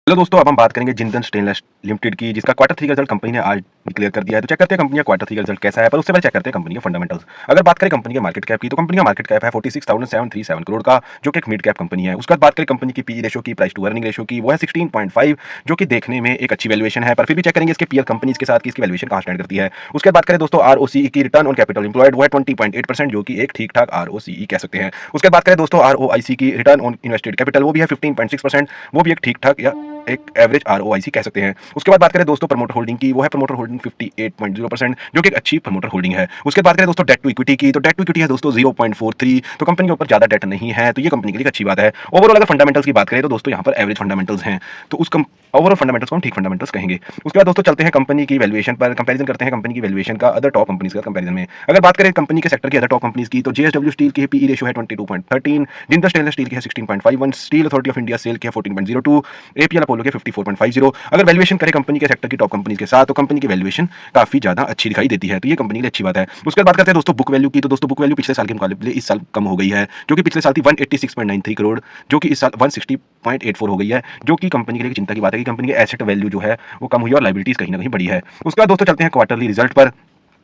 Hello दोस्तों, अब हम बात करेंगे जिंदल स्टेनलेस लिमिटेड की, जिसका क्वार्टर 3 का रिजल्ट कंपनी ने आज डिक्लेयर कर दिया है। तो चेक करते हैं कंपनी का क्वार्टर 3 का रिजल्ट कैसा है, पर उससे पहले चेक करते हैं कंपनी के फंडामेंटल्स। अगर बात करें कंपनी के मार्केट कैप की, तो कंपनी का मार्केट कैप है 46,737 करोड़ का, जो कि एक मिड कैप कंपनी है। उसके बाद बात करें कंपनी की पीई रेशो की, प्राइस टू अर्निंग रेशो की, वो है 16.5, जो कि देखने में एक अच्छी वैल्यूएशन है, पर फिर भी चेक करेंगे इसके पीयर कंपनीज के साथ कि इसकी वैल्यूएशन कहां स्टैंड करती है। उसके बाद बात करें दोस्तों आरओसीई की, रिटर्न ऑन कैपिटल एम्प्लॉयड, वो है 20.8%, जो कि एक ठीक ठाक आरओसीई कह सकते हैं। उसके बाद बात करें दोस्तों आरओआईसी की, रिटर्न ऑन इन्वेस्टेड कैपिटल, वो भी है 15.6%, वो भी एक ठीक ठाक या एक एवरेज आरओआईसी कह सकते हैं। उसके बाद बात करें दोस्तों प्रमोटर होल्डिंग की, वो है प्रमोटर होल्डिंग 58.0%, जो कि एक अच्छी प्रमोटर होल्डिंग है। उसके बाद करें दोस्तों डेट टू इक्विटी की, तो डेट टू इक्विटी है दोस्तों 0.43, तो कंपनी के ऊपर ज्यादा डेट नहीं है, तो ये कंपनी के लिए अच्छी बात है। ओवरऑल अगर फंडामेंटल्स की बात करें तो दोस्तों यहाँ पर एवरेज फंडामेंटल्स हैं, तो उस ओवरऑल फंडामेंटल्स को हम ठीक फंडामेंटल्स कहेंगे। उसके बाद दोस्तों चलते हैं कंपनी की वैल्यूएशन पर, कंपैरिजन करते हैं कंपनी की वैल्यूएशन का अदर टॉप कंपनीज का कंपैरिजन में। अगर बात करें कंपनी के सेक्टर की अदर टॉप कंपनीज की, तो जेएसडब्ल्यू स्टील की पीई रेशियो है 22.13, जिंदल स्टेनलेस स्टील की है 16.51, steel authority of India SAIL की है 14.02, एपीएल अपोलो के 54.50। अगर वैल्यूएशन करें कंपनी के सेक्टर की टॉप कंपनीज के साथ, तो कंपनी की वैल्यूएशन काफी ज्यादा अच्छी दिखाई देती है, तो ये कंपनी के लिए अच्छी बात है। उसके बाद बात करते हैं दोस्तों बुक वैल्यू की, तो दोस्तों बुक वैल्यू पिछले साल के मुकाबले इस साल कम हो गई है, जो कि पिछले साल थी 186.93 करोड़, जो कि इस साल 160.84 हो गई है, जो कि कंपनी के लिए चिंता की बात है कि कंपनी की एसेट वैल्यू जो है वो कम हुई है और लायबिलिटीज कहीं ना कहीं बढ़ी है। उसके बाद दोस्तों चलते हैं क्वार्टरली रिजल्ट पर,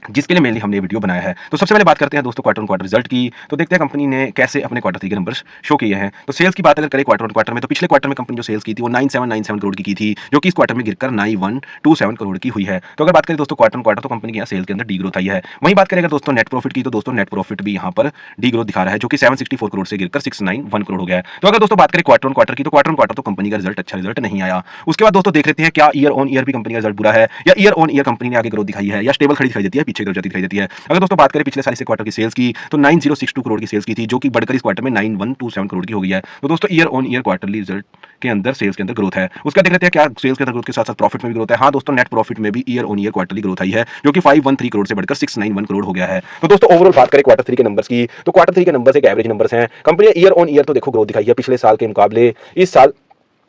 जिसके लिए मेनली हमने वीडियो बनाया है। तो सबसे पहले बात करते हैं दोस्तों क्वार्टर ऑन क्वार्टर रिजल्ट की, तो देखते हैं कंपनी ने कैसे अपने क्वार्टर 3 के नंबर्स शो किए हैं। तो सेल्स की बात अगर करें क्वार्टर ऑन क्वार्टर में, तो पिछले क्वार्टर में कंपनी जो सेल्स की थी वो 9797 करोड़ की थी, जो कि इस क्वार्टर में गिरकर 9127 करोड़ की हुई है। तो अगर बात करें दोस्तों क्वार्टर ऑन क्वार्टर, तो कंपनी की यहाँ सेल्स के अंदर डी ग्रोथ आई है। वहीं बात करें अगर दोस्तों नेट प्रॉफिट की, तो दोस्तों नेट प्रॉफिट भी यहाँ पर डी ग्रोथ दिखा रहा है, जो कि 764 करोड़ से गिरकर 691 करोड़ हो गया है। तो अगर दोस्तों बात करें क्वार्टर ऑन क्वार्टर की, तो क्वार्टर ऑन क्वार्टर तो कंपनी का रिजल्ट अच्छा रिजल्ट नहीं आया। उसके बाद दोस्तों देख लेते हैं क्या ईयर ऑन ईयर भी कंपनी का रिजल्ट बुरा है, या ईयर ऑन ईयर कंपनी ने आगे ग्रोथ दिखाई है, या स्टेबल खड़ी दिखाई देती है, पीछे ग्रोथ जाती दिखाई देती है। अगर दोस्तों बात करें पिछले साल से क्वार्टर की सेल्स की, तो 9062 करोड़ की सेल्स की थी, जो कि बढ़कर इस क्वार्टर में 9127 करोड़ की हो गई है। तो दोस्तों year on year quarterly result के अंदर सेल्स के अंदर ग्रोथ है। उसका देख लेते हैं क्या सेल्स के अंदर ग्रोथ के साथ साथ प्रॉफिट में भी ग्रोथ है। हाँ दोस्तों, नेट प्रॉफिट में भी year on year quarterly growth आई है, जो कि 513 करोड़ से बढ़कर 691 करोड़ हो गया है। तो दोस्तों ओवरऑल बात करें क्वार्टर 3 के नंबर्स की, तो क्वार्टर 3 के नंबर्स एक एवरेज नंबर्स हैं। कंपनी ने ईयर ऑन ईयर तो देखो ग्रोथ दिखाई है पिछले साल के मुकाबले, इस साल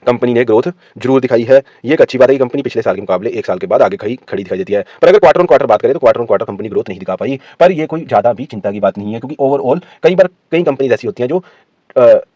कंपनी ने ग्रोथ जरूर दिखाई है। ये एक अच्छी बात है कि कंपनी पिछले साल के मुकाबले एक साल के बाद आगे खड़ी दिखाई देती है। पर अगर क्वार्टर ऑन क्वार्टर बात करें, तो quarter on quarter company growth नहीं दिखा पाई, पर ये कोई ज्यादा भी चिंता की बात नहीं है, क्योंकि ओवरऑल कई बार कई कंपनीज ऐसी होती हैं जो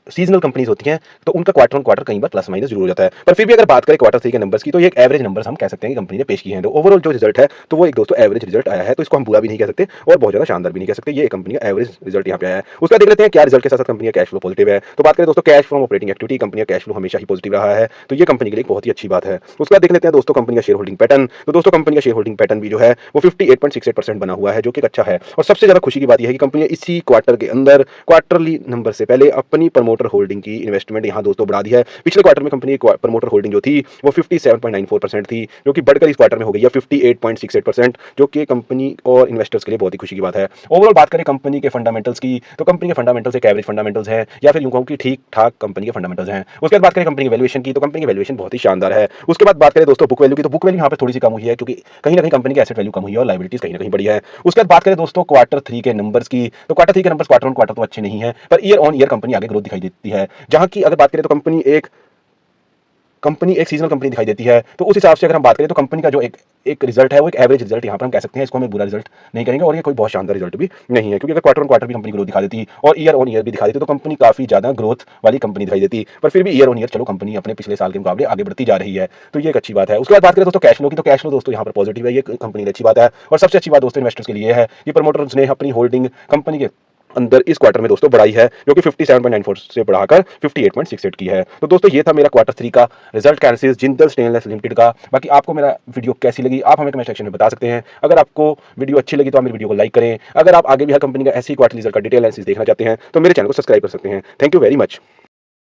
सीजनल कंपनीज होती हैं, तो उनका क्वार्टर ऑन क्वार्टर कई बार प्लस माइनस जरूर हो जाता है। पर फिर भी अगर बात करें क्वार्टर 3 के नंबर्स की, तो ये एक एवरेज नंबर्स हम कह सकते हैं कि कंपनी ने पेश किए हैं। तो ओवरऑल जो रिजल्ट है, तो वो एक दोस्तों एवरेज रिजल्ट आया है, तो इसको हम बुरा भी नहीं कह सकते और बहुत ज्यादा शानदार भी नहीं कह सकते। ये कंपनी का एवरेज रिजल्ट यहाँ पे आया है। उसका देख लेते हैं क्या रिजल्ट के साथ कंपनी का कैश फ्लो पॉजिटिव है। तो बात करें दोस्तों cash from operating activity, company का कैश फ्लो हमेशा ही पॉजिटिव रहा है, तो ये कंपनी के लिए बहुत ही अच्छी बात है। उसके बाद देख लेते हैं दोस्तों कंपनी का शेयर होल्डिंग पैटर्न। तो दोस्तों कंपनी का शेयर होल्डिंग पैटर्न भी जो है वो 58.68% बना हुआ है, जो कि अच्छा है। और सबसे ज्यादा खुशी की बात यह है कि कंपनी ने इसी क्वार्टर के अंदर क्वार्टरली नंबर से पहले अपनी प्रमोटर होल्डिंग की इन्वेस्टमेंट यहाँ दोस्तों बढ़ा दी है। पिछले क्वार्टर में कंपनी की प्रमोटर होल्डिंग जो थी वो 57.94% थी, जो कि बढ़कर इस क्वार्टर में हो गई है 58.68%, जो कि कंपनी और इन्वेस्टर्स के लिए बहुत ही खुशी की बात है। ओवरऑल बात करें कंपनी के फंडामेंटल्स की, तो कंपनी के फंडामेंटल्स एक एवरेज फंडामेंटल्स हैं, या फिर यूं कहूं कि ठीक ठाक कंपनी के फंडामेंटल्स हैं। उसके बाद बात करें कंपनी की वैल्यूएशन की, तो कंपनी की वैल्यूएशन बहुत ही शानदार है। उसके बाद बात करें दोस्तों बुक वैल्यू की, तो बुक वैल्यू यहाँ पर थोड़ी सी कम हुई है, क्योंकि कहीं ना कहीं कंपनी की एसेट वैल्यू कम हुई है और लायबिलिटीज कहीं ना कहीं बढ़ी है। उसके बाद बात करें दोस्तों क्वार्टर 3 के नंबर्स की, तो क्वार्टर 3 के नंबर्स क्वार्टर ऑन क्वार्टर तो अच्छे नहीं है, per year on year company आगे ग्रोथ दिखाई देती है। जहां की अगर बात करें तो कंपनी एक सीजनल कंपनी दिखाई देती है, तो उस हिसाब से अगर हम बात करें तो कंपनी का जो एक रिजल्ट है वो एक एवरेज रिजल्ट यहाँ पर हम कह सकते हैं, इसको हम बुरा रिजल्ट नहीं करेंगे और ये कोई बहुत शानदार रिजल्ट भी नहीं है, क्योंकि अगर क्वार्टर ऑन क्वार्टर भी कंपनी ग्रोथ दिखा देती और ईयर ऑन ईयर भी दिखा देती तो कंपनी काफी ज्यादा ग्रोथ वाली कंपनी दिखाई देती। पर फिर भी ईयर ऑन ईयर चलो कंपनी अपने पिछले साल के मुकाबले आगे बढ़ती जा रही है, तो ये एक अच्छी बात है। उसके बाद बात करें दोस्तों कैश फ्लो की, तो कैश फ्लो दोस्तों यहाँ पर पॉजिटिव है, ये कंपनी की अच्छी बात है। और सबसे अच्छी बात दोस्तों इन्वेस्टर्स के लिए है कि प्रमोटर्स ने अपनी होल्डिंग कंपनी के अंदर इस क्वार्टर में दोस्तों बढ़ाई है, जो कि 57.94 से बढ़ाकर 58.68 की है। तो दोस्तों ये था मेरा क्वार्टर 3 का रिजल्ट का एनालिसिस जिंदल स्टेनलेस लिमिटेड का। बाकी आपको मेरा वीडियो कैसी लगी आप हमें कमेंट सेक्शन में बता सकते हैं। अगर आपको वीडियो अच्छी लगी तो आप मेरी वीडियो को लाइक करें। अगर आप आगे भी हर कंपनी का ऐसी क्वार्टर रिजल्ट का डिटेल एनालिसिस देखना चाहते हैं तो मेरे चैनल को सब्सक्राइब कर सकते हैं। Thank you very much.